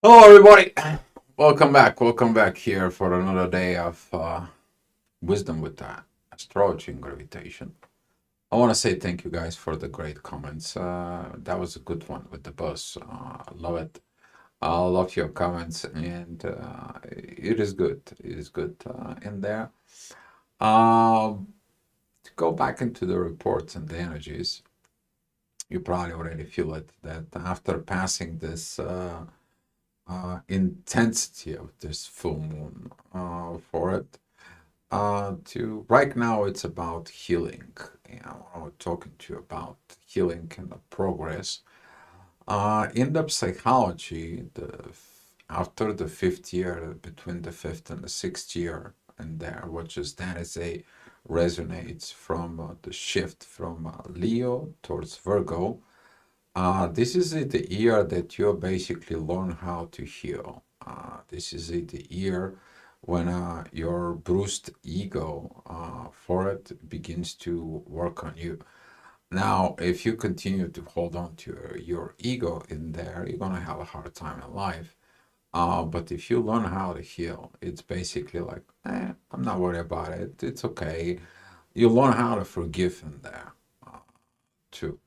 Hello, everybody. Welcome back here for another day of wisdom with astrology and gravitation. I want to say thank you guys for the great comments. That was a good one with the bus. Love it. I love your comments, and it is good. It is good in there. To go back into the reports and the energies, you probably already feel it that after passing this. Intensity of this full moon for it. To right now, it's about healing. I'm talking to you about healing and the progress. In the psychology, after the fifth year, between the fifth and the sixth year, and there, which is that is a resonates from the shift from Leo towards Virgo. This is the year that you basically learn how to heal. This is the year when your bruised ego for it begins to work on you. Now, if you continue to hold on to your ego in there, you're going to have a hard time in life. But if you learn how to heal, it's basically like, I'm not worried about it. It's okay. You learn how to forgive in there too.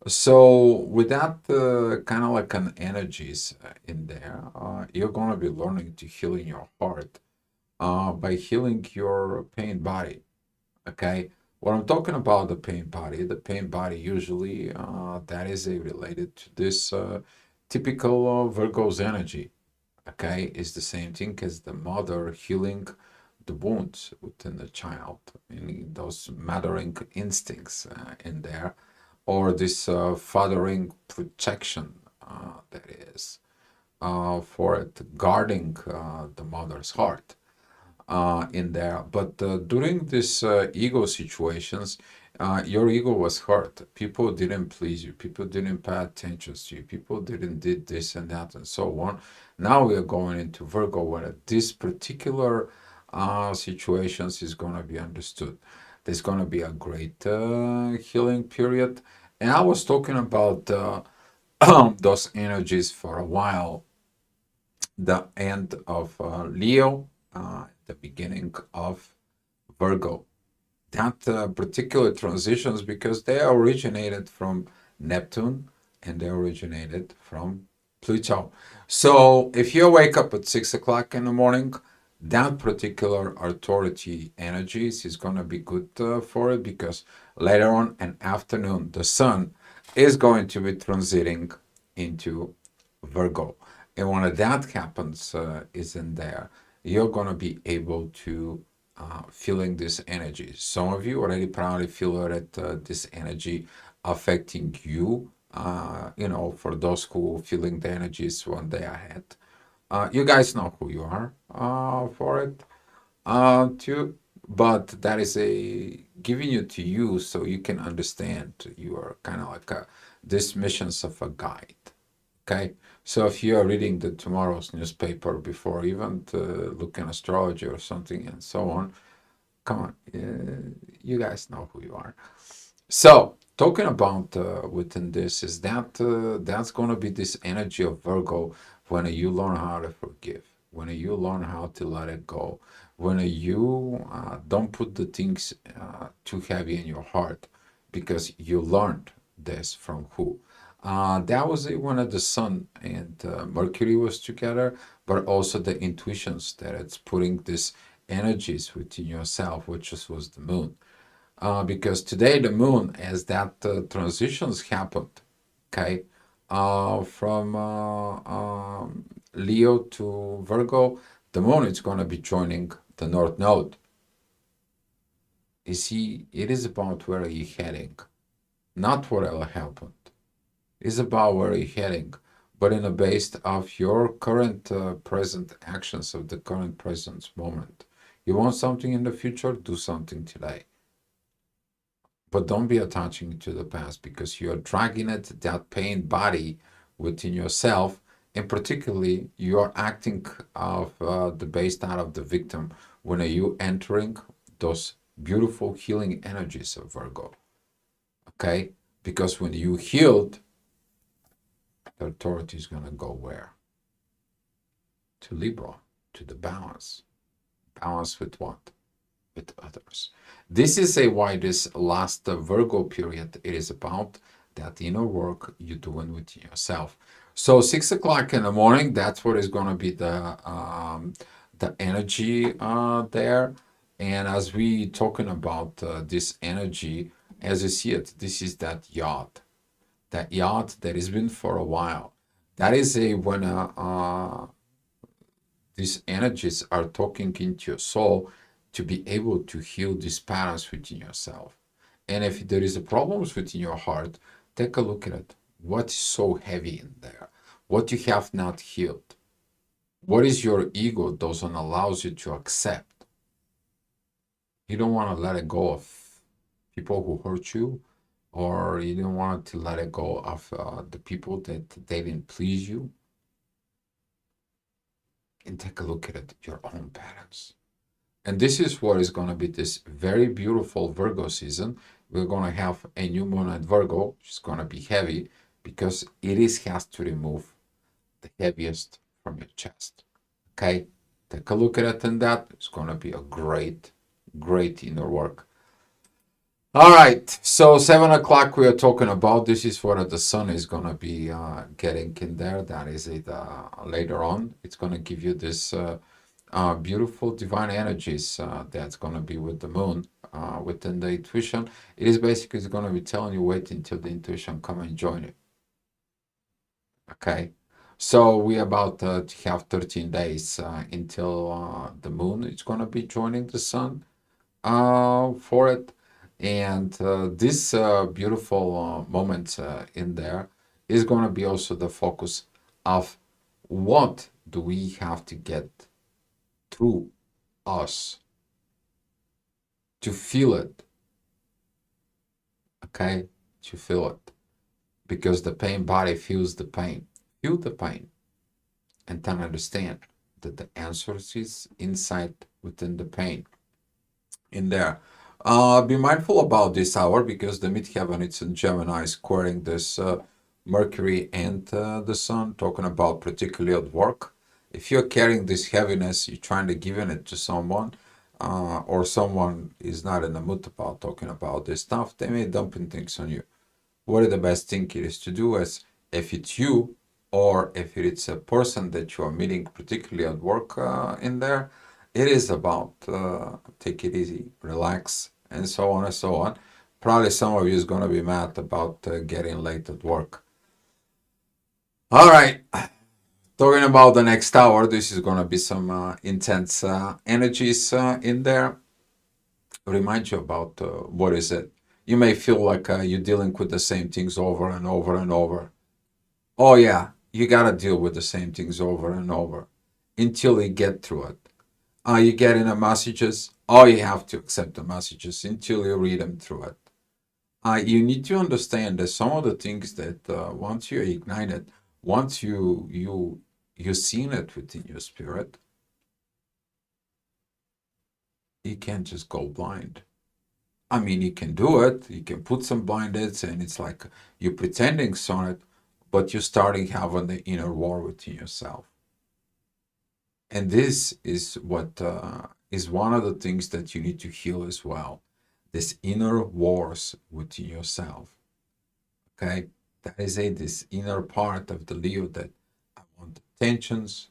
So with that kind of like an energies in there, you're gonna be learning to heal in your heart by healing your pain body. Okay, when I'm talking about the pain body usually that is a related to this typical Virgo's energy. Okay, is the same thing as the mother healing the wounds within the child, meaning those mothering instincts in there, or this fathering protection that is for it, guarding the mother's heart in there. But during this ego situations, your ego was hurt. People didn't please you. People didn't pay attention to you. People didn't did this and that and so on. Now we are going into Virgo where this particular situations is going to be understood. There's going to be a great healing period. And I was talking about those energies for a while, the end of Leo, the beginning of Virgo. That particular transitions because they originated from Neptune and they originated from Pluto. So if you wake up at 6 o'clock in the morning, that particular authority energies is going to be good for it because later on in afternoon, the sun is going to be transiting into Virgo. And when that happens, is in there, you're going to be able to feeling this energy. Some of you already probably feel that this energy affecting you. For those who feeling the energies one day ahead, you guys know who you are for it too. But that is a giving it to you so you can understand. You are kind of like this missions of a guide. Okay, so if you are reading the tomorrow's newspaper before even looking astrology or something and so on, come on, you guys know who you are. So talking about within this is that that's going to be this energy of Virgo when you learn how to forgive, when you learn how to let it go, when you don't put the things too heavy in your heart because you learned this from who. That was it when the Sun and Mercury was together, but also the intuitions that it's putting this energies within yourself, which was the Moon. Because today the Moon, as that transitions happened, okay, from Leo to Virgo, the Moon is going to be joining the North Node. You see, it is about where you're heading, not what will happen. Is about where you're heading, but in a based of your current present actions of the current present moment. You want something in the future, do something today. But don't be attaching to the past because you're dragging it, that pain body within yourself, and particularly you are acting of the based out of the victim when are you entering those beautiful healing energies of Virgo. Okay? Because when you healed, the authority is going to go where? to Libra, to the balance. Balance with what? With others. This is a why this last Virgo period, it is about that inner work you're doing with yourself. So 6 o'clock in the morning, that's what is going to be the energy there. And as we talking about this energy, as you see it, this is that yacht that has been for a while. That is a when these energies are talking into your soul to be able to heal these patterns within yourself. And if there is a problems within your heart, take a look at it. What is so heavy in there? What you have not healed? What is your ego doesn't allow you to accept? You don't want to let it go of people who hurt you, or you don't want to let it go of the people that they didn't please you. And take a look at it, your own patterns. And this is what is going to be this very beautiful Virgo season. We're going to have a new moon at Virgo, which is going to be heavy because has to remove the heaviest from your chest. Okay? Take a look at it and that. It's going to be a great, great inner work. All right. So 7 o'clock we are talking about. This is what the sun is going to be getting in there. That is it later on. It's going to give you this beautiful divine energies that's going to be with the moon within the intuition. It is basically going to be telling you wait until the intuition come and join you. Okay, so we about to have 13 days until the moon is going to be joining the sun for it. And this beautiful moment in there is going to be also the focus of what do we have to get through us to feel it, okay? To feel it. Because the pain body feels the pain. Feel the pain. And then understand that the answer is inside within the pain. In there. Be mindful about this hour because the midheaven, it's in Gemini, squaring this Mercury and the Sun, talking about particularly at work. If you're carrying this heaviness, you're trying to give it to someone, or someone is not in the mood about talking about this stuff, they may dumping things on you. What the best thing is to do is, if it's you, or if it's a person that you are meeting, particularly at work in there, it is about take it easy, relax, and so on and so on. Probably some of you is going to be mad about getting late at work. All right. Talking about the next hour, this is going to be some intense energies in there. Remind you about what is it. You may feel like you're dealing with the same things over and over and over. Oh yeah, you got to deal with the same things over and over until you get through it. You get in the messages. Oh, you have to accept the messages until you read them through it. You need to understand that some of the things that once you ignite it, once you've seen it within your spirit, you can't just go blind. I mean, you can do it. You can put some blinders, and it's like you're pretending on it, but you're starting having the inner war within yourself. And this is what is one of the things that you need to heal as well. This inner wars within yourself. Okay, that is this inner part of the Leo that I want attentions,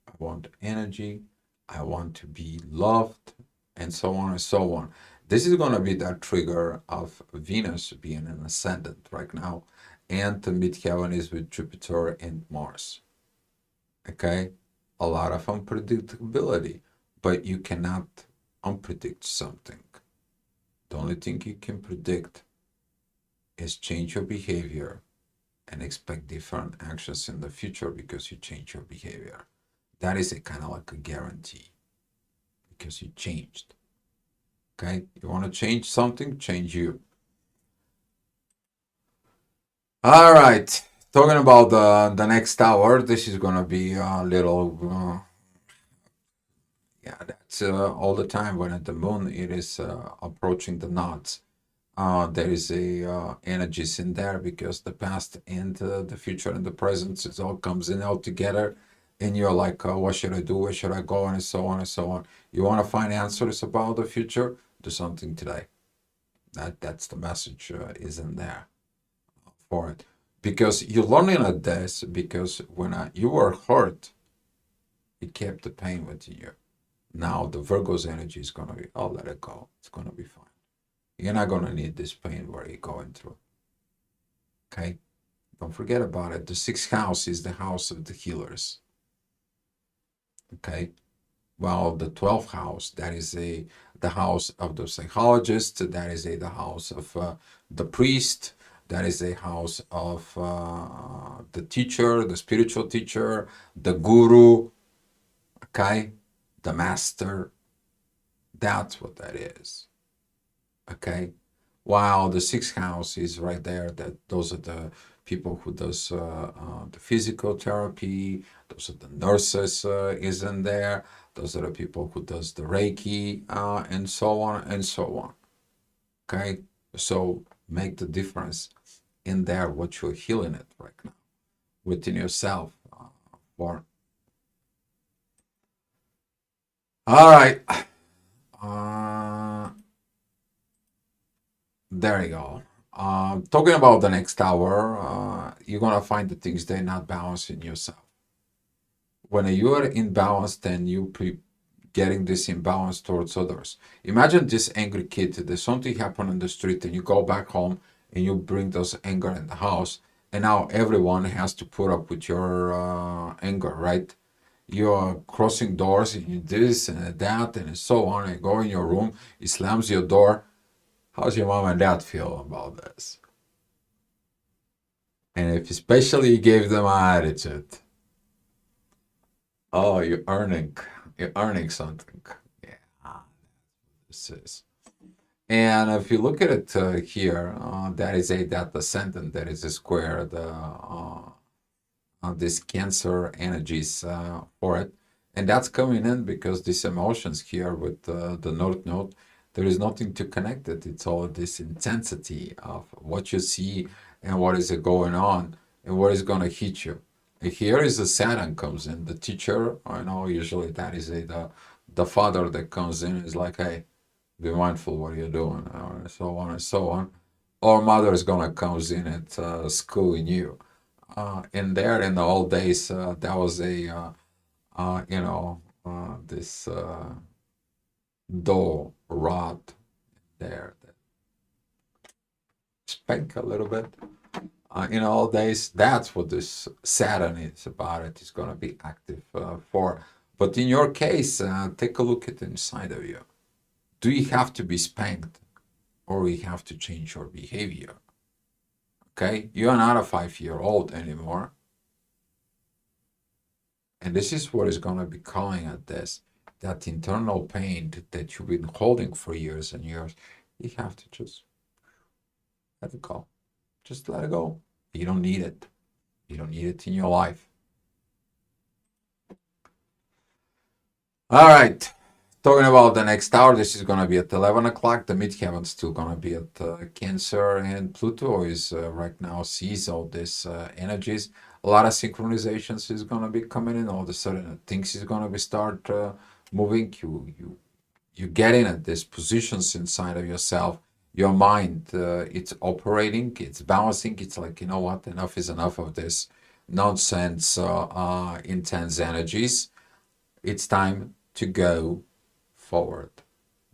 I want energy, I want to be loved, and so on and so on. This is going to be that trigger of Venus being an ascendant right now, and the midheaven is with Jupiter and Mars. Okay, a lot of unpredictability, but you cannot unpredict something. The only thing you can predict is change your behavior and expect different actions in the future because you change your behavior. That is a kind of like a guarantee because you changed. Okay, you want to change something, change you. All right, talking about the next hour, this is going to be a little, yeah, that's all the time when at the moon it is approaching the knots. There is a energies in there because the past and the future and the present, it all comes in all together. and you're like, what should I do? Where should I go? And so on and so on. You want to find answers about the future? Do something today. That's the message is in there for it. Because you're learning at this because when you were hurt, it kept the pain within you. Now the Virgo's energy is going to be, oh, let it go. It's going to be fine. You're not going to need this pain where you're going through. Okay? Don't forget about it. The sixth house is the house of the healers. Okay? Well, the 12th house, that is the house of the psychologist, that is the house of the priest, that is a house of the teacher, the spiritual teacher, the guru, okay, the master. That's what that is, okay. While the sixth house is right there, that those are the people who does the physical therapy, those are the nurses is in there, those are the people who does the Reiki and so on and so on. Okay, so make the difference in there what you're healing it right now within yourself. For all right, there you go. Talking about the next hour, you're gonna find the things they're not balanced in yourself. When you are in balance, then you getting this imbalance towards others. Imagine this angry kid. There's something happen on the street, and you go back home and you bring those anger in the house, and now everyone has to put up with your anger, right? You're crossing doors and you this and that and so on, and go in your room, he slams your door. How's your mom and dad feel about this? And if especially you gave them an attitude, oh, you're earning something. Yeah, this is. And if you look at it here, that is that ascendant, that is a square, this Cancer energies for it. And that's coming in because these emotions here with the North Node, there is nothing to connect it. It's all this intensity of what you see and what is going on and what is going to hit you. And here is the Saturn comes in, the teacher. I know usually that is the father that comes in is like, hey, be mindful what you're doing, and so on and so on. Or mother is gonna comes in at schooling you. In there, in the old days, that was this door rod there that spank a little bit. In old days, that's what this Saturn is about. It is gonna be active for. But in your case, take a look at inside of you. Do you have to be spanked or you have to change your behavior? Okay, you're not a 5-year-old anymore. And this is what is going to be calling at this, that internal pain that you've been holding for years and years. You have to just let it go. Just let it go. You don't need it. You don't need it in your life. All right. Talking about the next hour, this is going to be at 11 o'clock. The midheaven's still going to be at Cancer, and Pluto is right now sees all these energies. A lot of synchronizations is going to be coming in. All of a sudden, things is going to be start moving. You get in at these positions inside of yourself. Your mind, it's operating, it's balancing. It's like, you know what, enough is enough of this nonsense, intense energies. It's time to go forward.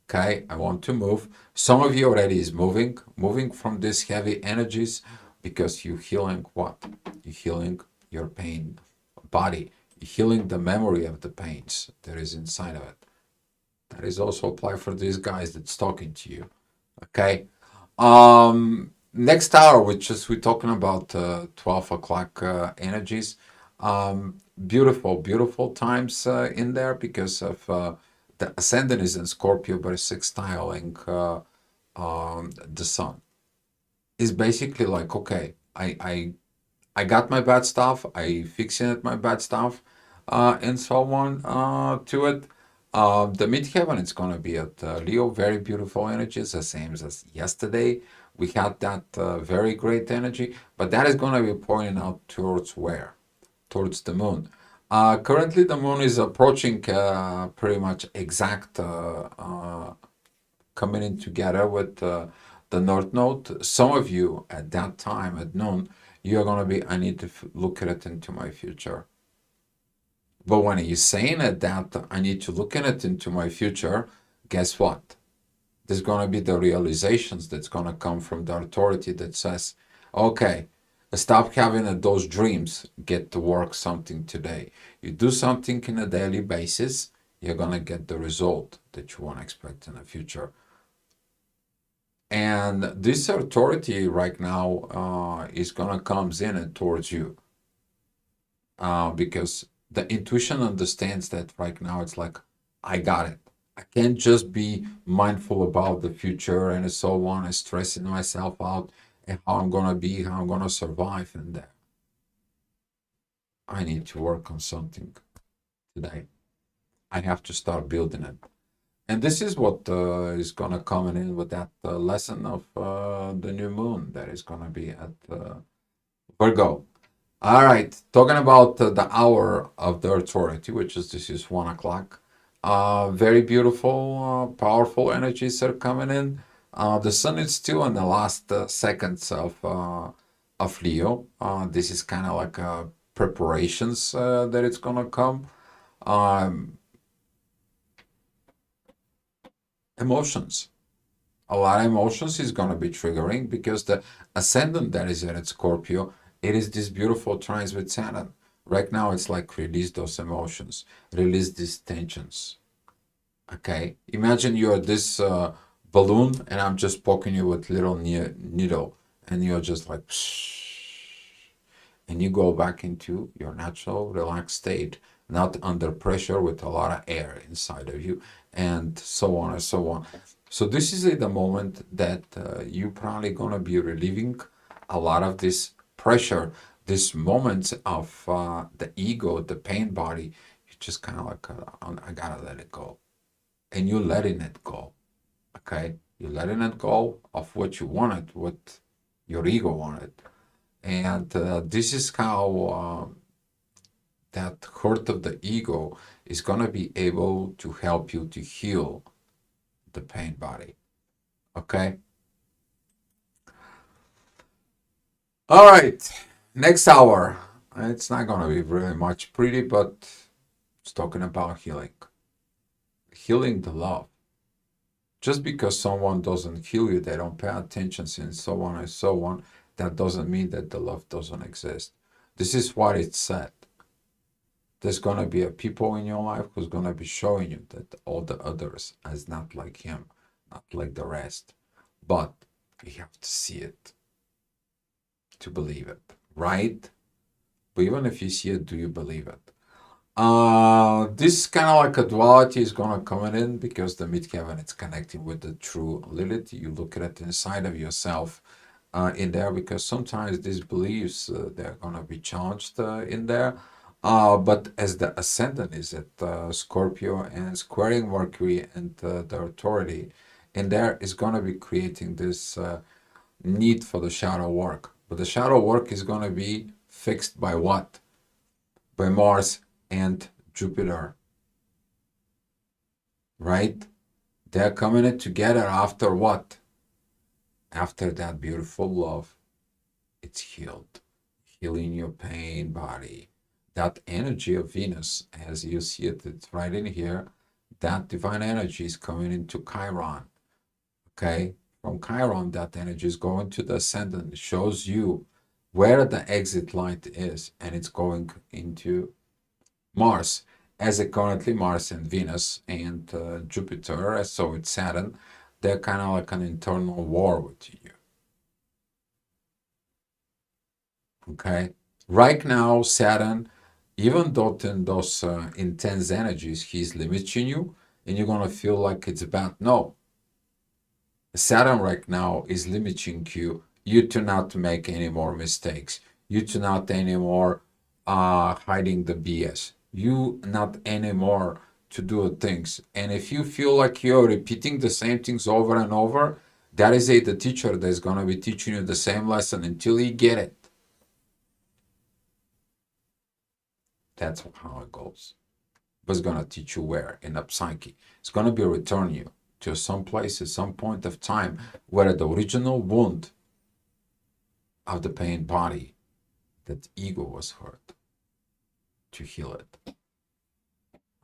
Okay, I want to move. Some of you already is moving from these heavy energies because you're healing what? You're healing your pain body. You're healing the memory of the pains that is inside of it. That is also apply for these guys that's talking to you. Okay. Next hour, which is we're talking about 12 o'clock energies. Beautiful times in there because of the ascendant is in Scorpio, but it's sextiling the sun. It's basically like, okay, I got my bad stuff, I fixing it my bad stuff, and so on to it. The midheaven is going to be at Leo, very beautiful energies, the same as yesterday. We had that very great energy, but that is going to be pointing out towards where? Towards the moon. Currently, the moon is approaching pretty much exact coming in together with the North Node. Some of you at that time at noon, you're going to be, I need to look at it into my future. But when you're saying at that, I need to look at it into my future, guess what? There's going to be the realizations that's going to come from the authority that says, okay, stop having those dreams, get to work something today. You do something on a daily basis, you're going to get the result that you want to expect in the future. And this authority right now is going to come in and towards you because the intuition understands that right now it's like, I got it. I can't just be mindful about the future and so on and stressing myself out and how I'm going to be, how I'm going to survive in there. I need to work on something today. I have to start building it. And this is what is going to come in with that lesson of the new moon that is going to be at Virgo. All right, talking about the hour of the authority, which is this is 1 o'clock. Very beautiful, powerful energies are coming in. The sun is still in the last seconds of Leo. This is kind of like preparations that it's gonna come. Emotions. A lot of emotions is going to be triggering because the ascendant that is at Scorpio, it is this beautiful trines with Saturn. Right now, it's like release those emotions, release these tensions. Okay, imagine you're this balloon, and I'm just poking you with little needle, and you're just like, and you go back into your natural, relaxed state, not under pressure with a lot of air inside of you, and so on and so on. So this is the moment that you're probably going to be relieving a lot of this pressure, this moments of the ego, the pain body. You just kind of like, I gotta let it go. And you're letting it go, okay? You're letting it go of what you wanted, what your ego wanted. And this is how that hurt of the ego is going to be able to help you to heal the pain body. Okay? All right. Next hour. It's not going to be very much pretty, but it's talking about healing. Healing the love. Just because someone doesn't heal you, they don't pay attention, and so on and so on, that doesn't mean that the love doesn't exist. This is what it said. There's going to be a people in your life who's going to be showing you that all the others is not like him, not like the rest. But you have to see it to believe it, right? But even if you see it, do you believe it? This kind of like a duality is going to come in because the midheaven it's connecting with the true Lilith. You look at it inside of yourself in there because sometimes these beliefs they're going to be challenged in there. But as the ascendant is at Scorpio and squaring Mercury and the authority, in there is going to be creating this need for the shadow work. But the shadow work is going to be fixed by what? By Mars and Jupiter, right? They're coming in together after what? After that beautiful love, it's healed, healing your pain body. That energy of Venus, as you see it, it's right in here. That divine energy is coming into Chiron. Okay, from Chiron, that energy is going to the ascendant. It shows you where the exit light is, and it's going into Mars, as it currently Mars and Venus and Jupiter, so it's Saturn, they're kind of like an internal war with you. Okay, right now Saturn, even though in those intense energies, he's limiting you, and you're gonna feel like it's bad. No, Saturn right now is limiting you to not make any more mistakes, you to not anymore hiding the BS, you not anymore to do things. And if you feel like you're repeating the same things over and over, that is the teacher that's going to be teaching you the same lesson until you get it. That's how it goes. But it's gonna teach you where in the psyche. It's gonna be return you to some place at some point of time where the original wound of the pain body, that ego was hurt, to heal it.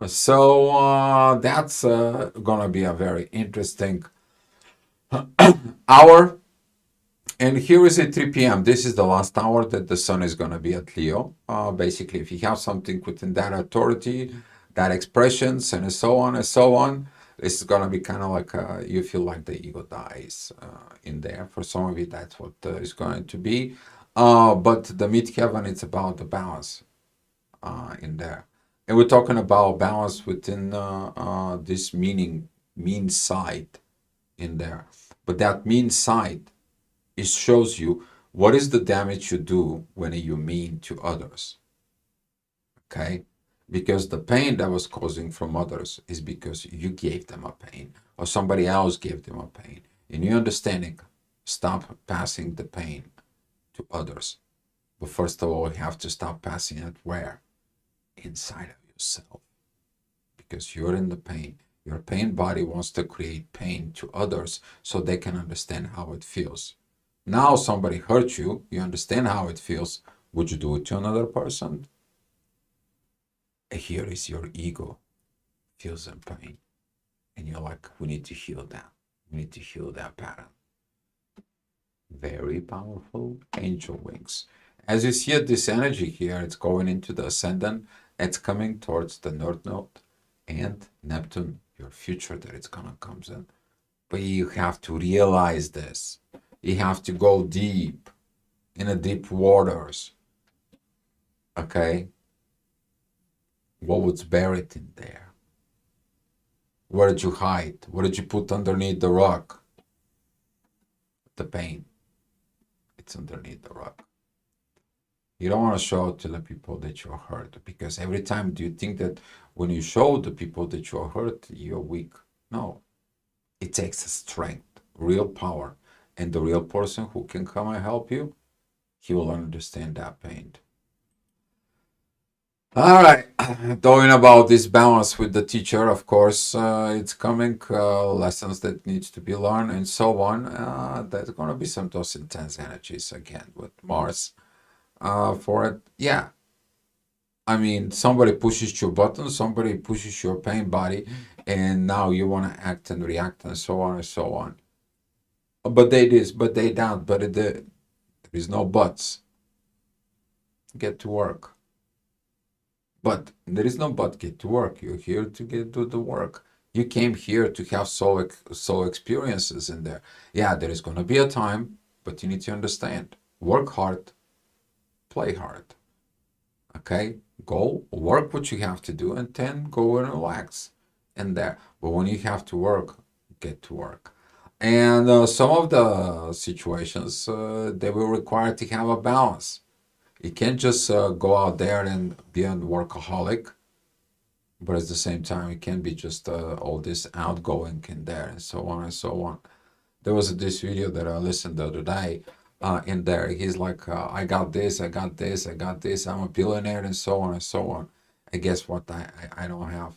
So that's gonna be a very interesting hour. And here is at 3 p.m. This is the last hour that the sun is going to be at Leo. Basically, if you have something within that authority, that expressions, and so on and so on, this is going to be kind of like you feel like the ego dies in there. For some of you, that's what it's going to be. But the mid-heaven, it's about the balance in there. And we're talking about balance within this mean side in there. But that mean side, it shows you what is the damage you do when you mean to others. Okay? Because the pain that was causing from others is because you gave them a pain or somebody else gave them a pain. In your understanding, stop passing the pain to others. But first of all, you have to stop passing it where? Inside of yourself. Because you're in the pain. Your pain body wants to create pain to others so they can understand how it feels. Now somebody hurt you, you understand how it feels. Would you do it to another person? Here is your ego, feels in pain. And you're like, we need to heal that. We need to heal that pattern. Very powerful angel wings. As you see this energy here, it's going into the ascendant. It's coming towards the North Node and Neptune, your future that it's gonna come in. But you have to realize this. You have to go deep, in the deep waters. Okay? What was buried in there? Where did you hide? What did you put underneath the rock? The pain. It's underneath the rock. You don't want to show it to the people that you're hurt, because every time do you think that when you show the people that you're hurt, you're weak? No. It takes strength, real power. And the real person who can come and help you, he will understand that pain. All right, talking about this balance with the teacher, of course, it's coming, lessons that needs to be learned and so on. There's going to be some those intense energies again with Mars for it. Yeah, I mean, somebody pushes your button, somebody pushes your pain body, and now you want to act and react and so on and so on. But they this, but they that, but there is no buts. Get to work. But there is no but, get to work. You're here to do the work. You came here to have soul experiences in there. Yeah, there is going to be a time, but you need to understand. Work hard, play hard. Okay? Go work what you have to do and then go and relax in there. But when you have to work, get to work. And some of the situations, they will require to have a balance. You can't just go out there and be a workaholic, but at the same time, it can be just all this outgoing in there and so on and so on. There was this video that I listened the other day in there. He's like, I got this, I got this, I got this. I'm a billionaire and so on and so on. And guess what? I don't have.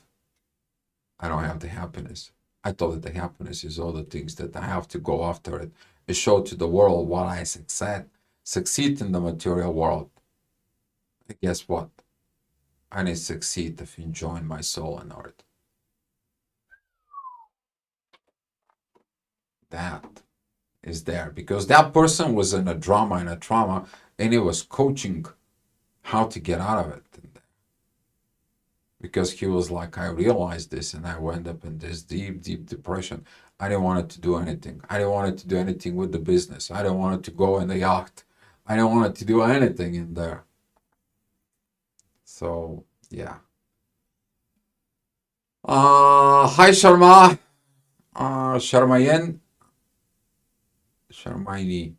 I don't have the happiness. I thought that the happiness is all the things that I have to go after it and show to the world what I succeed in the material world. And guess what? I need to succeed if enjoying my soul and art. That is there because that person was in a drama and a trauma, and he was coaching how to get out of it. Because he was like, I realized this and I went up in this deep, deep depression. I didn't want it to do anything. I didn't want it to do anything with the business. I didn't want it to go in the yacht. I didn't want it to do anything in there. So, yeah. Hi, Sharma. Sharmayen. Sharmaini.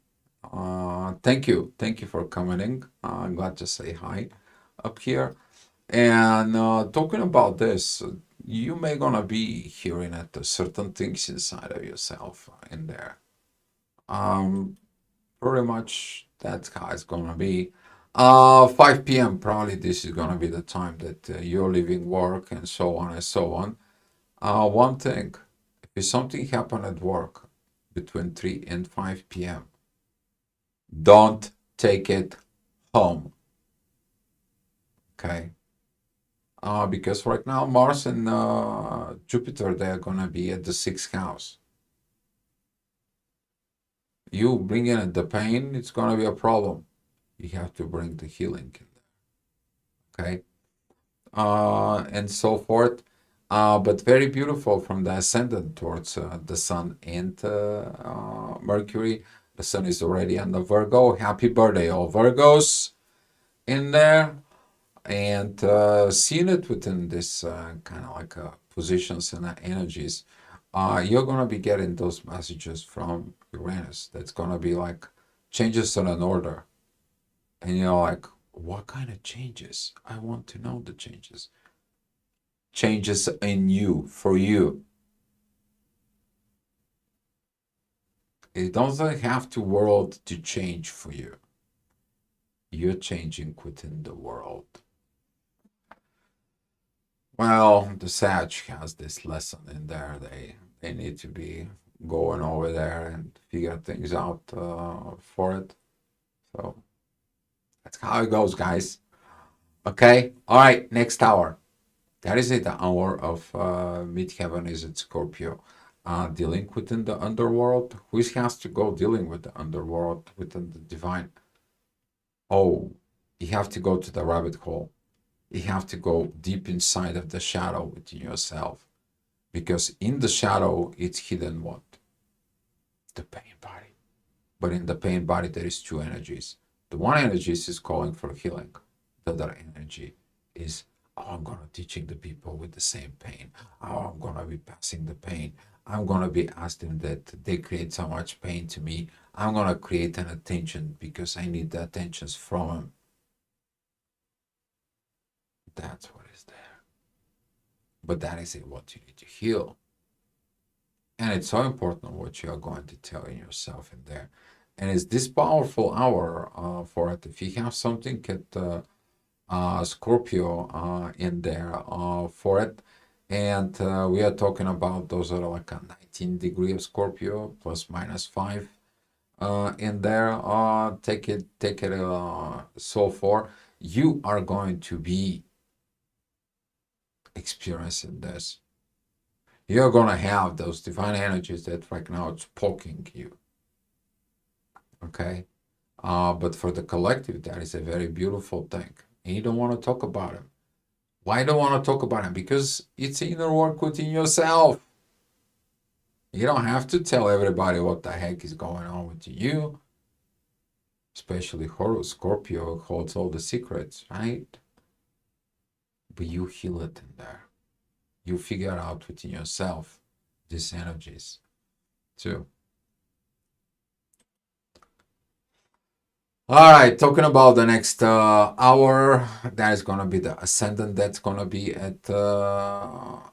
Thank you. Thank you for coming in. I'm glad to say hi up here. And talking about this, you may gonna be hearing at certain things inside of yourself in there. Pretty much that's how it's gonna be. 5 p.m. probably this is gonna be the time that you're leaving work and so on and so on. One thing, if something happened at work between 3 and 5 p.m., don't take it home, okay? Because right now Mars and Jupiter, they're gonna be at the sixth house. You bring in the pain, it's gonna be a problem. You have to bring the healing in there, okay? And so forth. But very beautiful from the ascendant towards the Sun and Mercury. The Sun is already on the Virgo. Happy birthday, all Virgos in there. And seeing it within this kind of like positions and energies, you're going to be getting those messages from Uranus. That's going to be like changes in an order. And you're like, what kind of changes? I want to know the changes. Changes in you, for you. It doesn't have to world to change for you. You're changing within the world. Well, the Sag has this lesson in there. They need to be going over there and figure things out for it. So that's how it goes, guys. Okay. All right. Next hour. That is it. The hour of midheaven is at Scorpio. Dealing within the underworld. Who has to go dealing with the underworld within the divine? Oh, you have to go to the rabbit hole. You have to go deep inside of the shadow within yourself. Because in the shadow, it's hidden what? The pain body. But in the pain body, there is two energies. The one energy is calling for healing. The other energy is, oh, I'm going to teaching the people with the same pain. Oh, I'm going to be passing the pain. I'm going to be asking that they create so much pain to me. I'm going to create an attention because I need the attentions from them. That's what is there. But that is what you need to heal. And it's so important what you are going to tell yourself in there. And it's this powerful hour for it. If you have something at Scorpio in there for it, and we are talking about those are like a 19 degree of Scorpio plus minus 5 in there. Take it so far. You are going to be experiencing this. You're going to have those divine energies that right now it's poking you. Okay? But for the collective, that is a very beautiful thing. And you don't want to talk about it. Why don't want to talk about it? Because it's inner work within yourself. You don't have to tell everybody what the heck is going on with you. Especially Scorpio holds all the secrets, right? But you heal it in there. You figure out within yourself these energies too. All right, talking about the next hour, that is going to be the ascendant. That's going to be at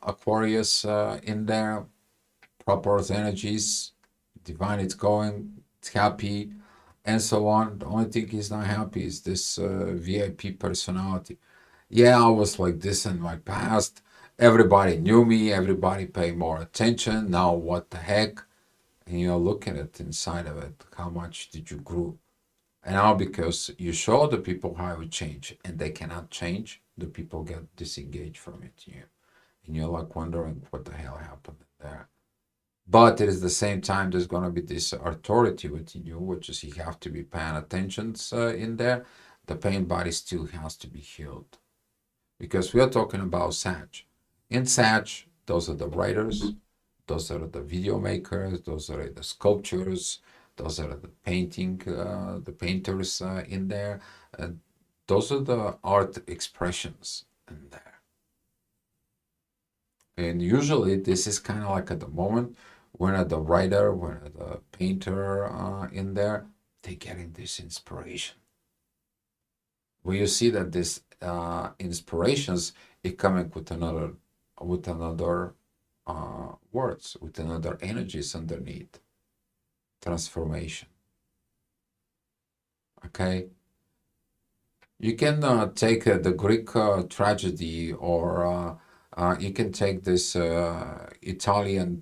Aquarius in there. Proper energies, divine, it's going, it's happy, and so on. The only thing he's not happy is this VIP personality. Yeah, I was like this in my past. Everybody knew me, everybody paid more attention. Now, what the heck? And you know, look at it inside of it. How much did you grow? And now, because you show the people how it change and they cannot change, the people get disengaged from it. And you're like wondering what the hell happened there. But at the same time, there's going to be this authority within you, which is you have to be paying attention in there. The pain body still has to be healed. Because we are talking about Sag. In Sag, those are the writers, those are the video makers, those are the sculptures, those are the the painters in there. Those are the art expressions in there. And usually this is kind of like at the moment when the writer, when the painter in there, they're getting this inspiration. Where you see that this inspirations is coming with another words, with another energies underneath. Transformation. Okay? You can take the Greek tragedy, or you can take this Italian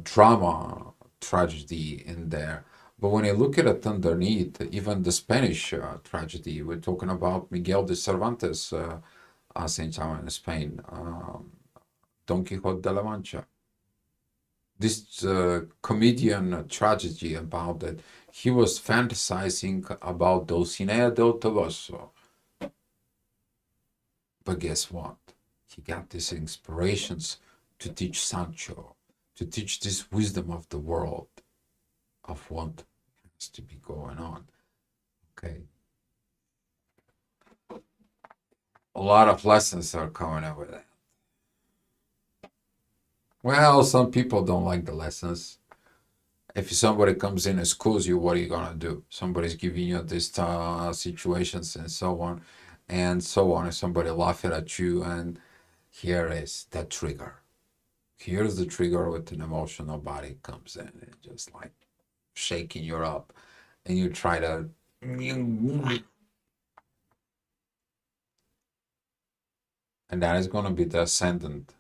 drama tragedy in there. But when you look at it underneath, even the Spanish tragedy, we're talking about Miguel de Cervantes, Saint John in Spain, Don Quixote de la Mancha. This comedian tragedy about that, he was fantasizing about Dulcinea del Toboso. But guess what? He got these inspirations to teach Sancho, to teach this wisdom of the world, of what has to be going on. Okay. A lot of lessons are coming up with that. Well, some people don't like the lessons. If somebody comes in and schools you, what are you gonna do? Somebody's giving you these situations and so on, and so on, and somebody laughing at you, and here is the trigger. Here's the trigger with an emotional body comes in and just like shaking you up, and you try to, and that is going to be the ascendant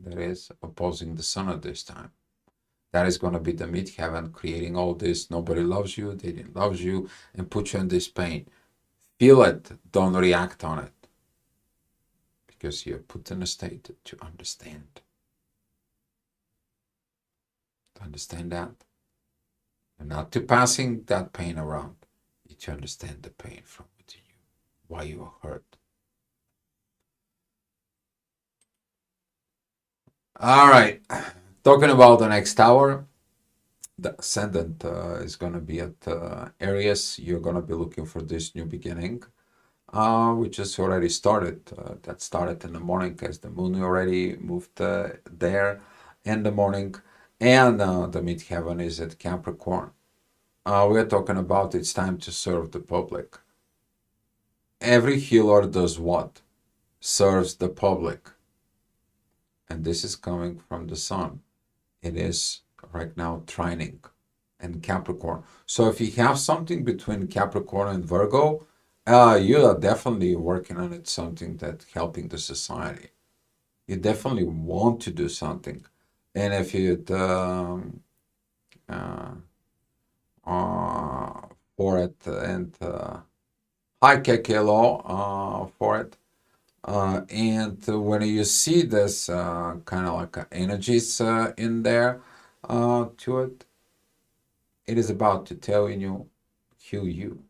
that is opposing the sun at this time. That is going to be the midheaven creating all this. Nobody loves you, they didn't love you, and put you in this pain. Feel it, don't react on it, because you're put in a state to understand. To understand that, and not to passing that pain around, to understand the pain from within you, why you are hurt. All right, talking about the next hour, the ascendant is going to be at Aries. You're going to be looking for this new beginning, which has already started. That started in the morning as the moon already moved there in the morning, and the midheaven is at Capricorn. We're talking about it's time to serve the public. Every healer does what? Serves the public. And this is coming from the sun. It is right now trining and Capricorn. So if you have something between Capricorn and Virgo, you are definitely working on it, something that's helping the society. You definitely want to do something. And if you uh, for it, and high KK for it. And when you see this kind of like energies in there to it, it is about to tell you, heal you.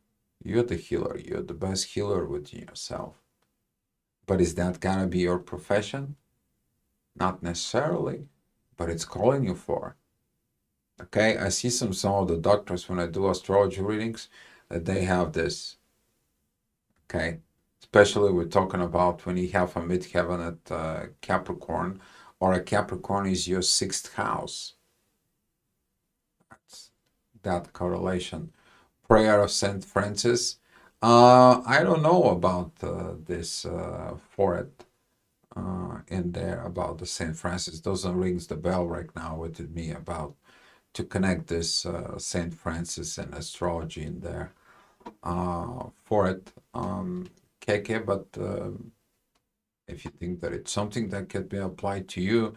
You're the healer. You're the best healer within yourself. But is that gonna be your profession? Not necessarily, but it's calling you for. Okay, I see some of the doctors when I do astrology readings that they have this. Okay, especially we're talking about when you have a midheaven at Capricorn, or a Capricorn is your sixth house. That's that correlation. Prayer of Saint Francis. I don't know about this for it in there about the Saint Francis. Doesn't rings the bell right now with me about to connect this Saint Francis and astrology in there for it. KK, but if you think that it's something that can be applied to you,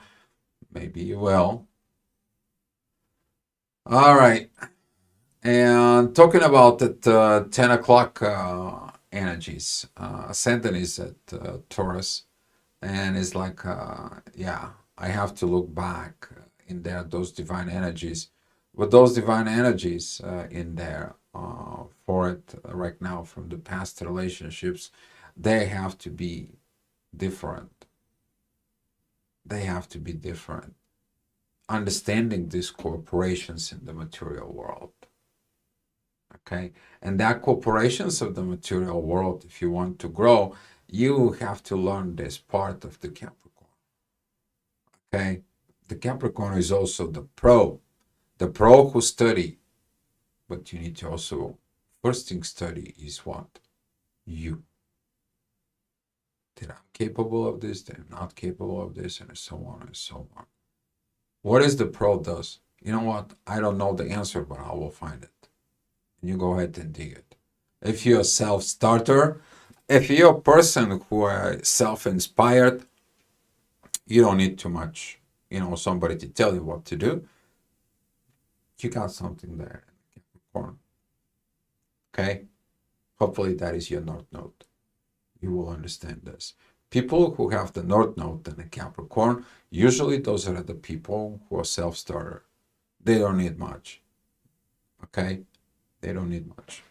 maybe you will. All right. And talking about it, 10 o'clock energies, ascendant is at Taurus, and it's like, yeah, I have to look back in there, those divine energies. With those divine energies in there for it right now from the past relationships, they have to be different. They have to be different. Understanding these corporations in the material world. Okay, and that corporations of the material world, if you want to grow, you have to learn this part of the Capricorn. Okay, the Capricorn is also the pro who study, but you need to also first thing study is what you. That I'm capable of this, that I'm not capable of this, and so on and so on. What is the pro does? You know what? I don't know the answer, but I will find it. And you go ahead and dig it. If you're a self-starter, if you're a person who are self-inspired, you don't need too much, somebody to tell you what to do. You got something there, Capricorn. Okay? Hopefully that is your North Node. You will understand this. People who have the North Node and the Capricorn, usually those are the people who are self-starter. They don't need much. Okay? They don't need much.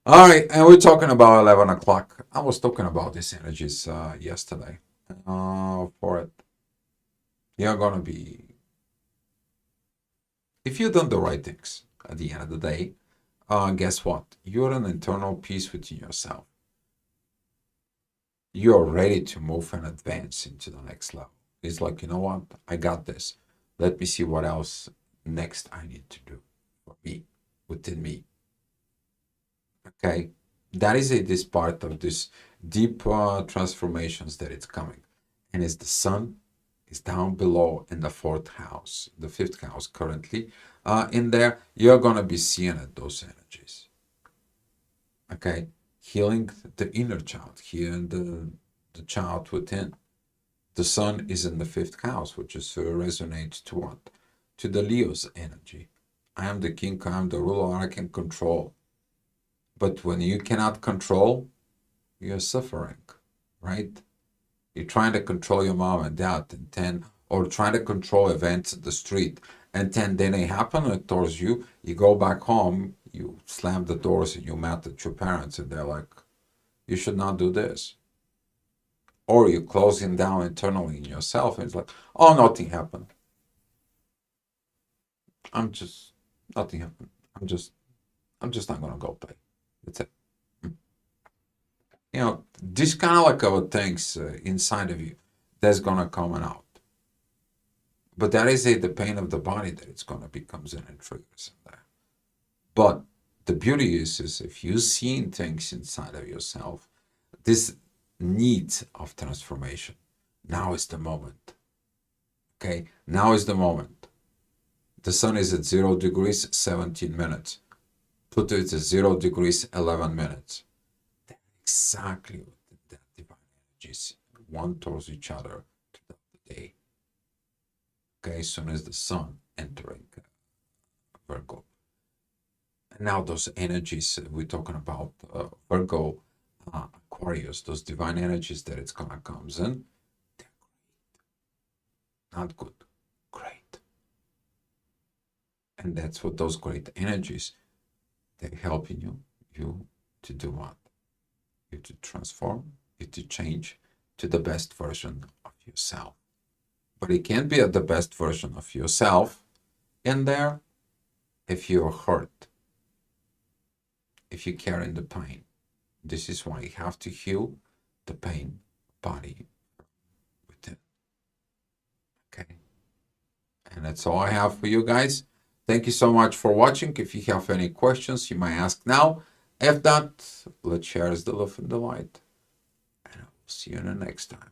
All right, and we're talking about 11 o'clock. I was talking about these energies yesterday. For it, you're going to be, if you've done the right things at the end of the day, guess what? You're an internal peace within yourself. You're ready to move and advance into the next level. It's like, you know what? I got this. Let me see what else next I need to do for me, within me. Okay? That is this part of this deep transformations that it's coming. And as the sun is down below in the fourth house, the fifth house currently, in there, you're going to be seeing it, those energies. Okay? Healing the inner child, healing the child within. The sun is in the fifth house, which is resonates to what? To the Leo's energy. I am the king, I am the ruler, I can control. But when you cannot control, you're suffering, right? You're trying to control your mom and dad, and then, or trying to control events in the street, and then they happen towards you. You go back home, you slam the doors, and you're mad at your parents, and they're like, "You should not do this." Or you're closing down internally in yourself, and it's like, "Oh, nothing happened. I'm just nothing happened. I'm just not gonna go play. That's it." This kind of like things inside of you that's gonna come out. But that is the pain of the body that it's gonna becomes in and triggers in there. But the beauty is if you seeing things inside of yourself, this need of transformation, now is the moment. Okay, now is the moment. The sun is at 0 degrees 17 minutes. Pluto is at 0 degrees 11 minutes. Exactly what the divine energies one towards each other throughout the day. Okay, as soon as the sun entering Virgo. And now those energies we're talking about Virgo, Aquarius, those divine energies that it's gonna comes in, not good, great. And that's what those great energies, they're helping you to do what? You to transform, you to change to the best version of yourself. But it can't be the best version of yourself in there if you're hurt, if you're carrying the pain. This is why you have to heal the pain body within. Okay. And that's all I have for you guys. Thank you so much for watching. If you have any questions, you might ask now. If not, let's share the love and the light. And I will see you in the next time.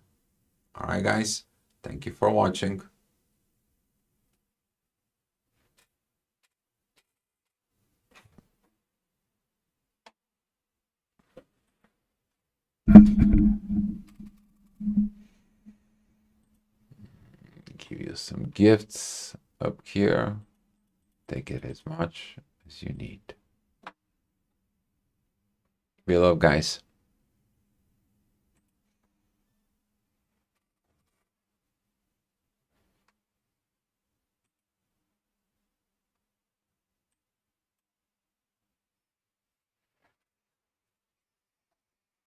All right, guys. Thank you for watching. Give you some gifts up here. Take it as much as you need. We love, guys.